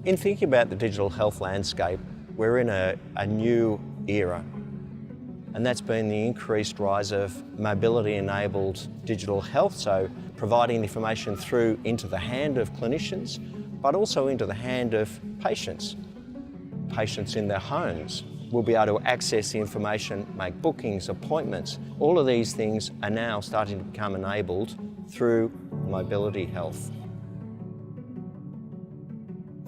In thinking about the digital health landscape, we're in a new era, and that's been the increased rise of mobility-enabled digital health, so providing information through into the hand of clinicians, but also into the hand of patients. Patients in their homes will be able to access the information, make bookings, appointments. All of these things are now starting to become enabled through mobility health.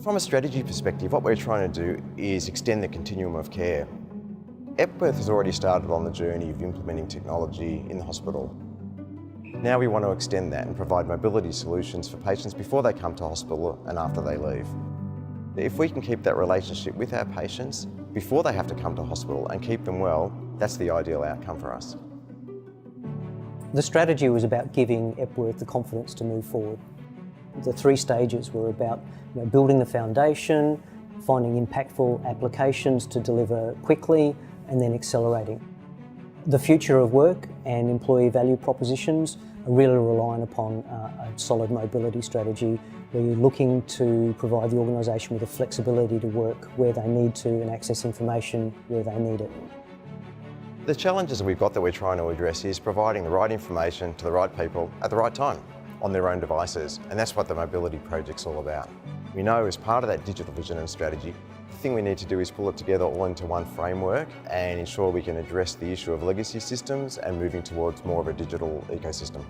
From a strategy perspective, what we're trying to do is extend the continuum of care. Epworth has already started on the journey of implementing technology in the hospital. Now we want to extend that and provide mobility solutions for patients before they come to hospital and after they leave. If we can keep that relationship with our patients before they have to come to hospital and keep them well, that's the ideal outcome for us. The strategy was about giving Epworth the confidence to move forward. The 3 stages were about building the foundation, finding impactful applications to deliver quickly, and then accelerating. The future of work and employee value propositions are really relying upon a solid mobility strategy where you're looking to provide the organisation with the flexibility to work where they need to and access information where they need it. The challenges that we've got that we're trying to address is providing the right information to the right people at the right time on their own devices, and that's what the mobility project's all about. We know as part of that digital vision and strategy, the thing we need to do is pull it together all into one framework and ensure we can address the issue of legacy systems and moving towards more of a digital ecosystem.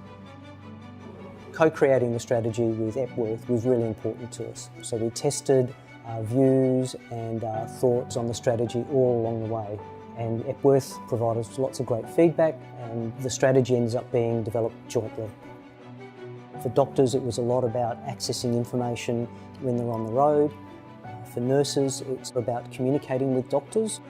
Co-creating the strategy with Epworth was really important to us. So we tested our views and our thoughts on the strategy all along the way. And Epworth provided us lots of great feedback, and the strategy ends up being developed jointly. For doctors, it was a lot about accessing information when they're on the road. For nurses, it's about communicating with doctors.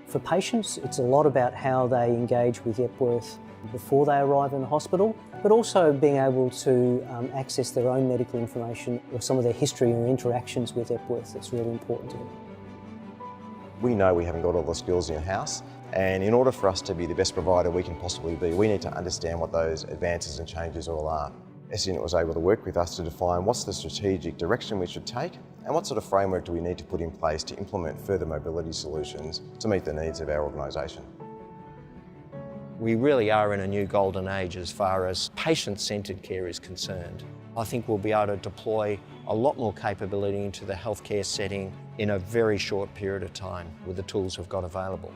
For patients, it's a lot about how they engage with Epworth before they arrive in the hospital, but also being able to access their own medical information or some of their history or interactions with Epworth. That's really important to them. We know we haven't got all the skills in-house, and in order for us to be the best provider we can possibly be, we need to understand what those advances and changes all are. Escient was able to work with us to define what's the strategic direction we should take and what sort of framework do we need to put in place to implement further mobility solutions to meet the needs of our organisation. We really are in a new golden age as far as patient-centred care is concerned. I think we'll be able to deploy a lot more capability into the healthcare setting in a very short period of time with the tools we've got available.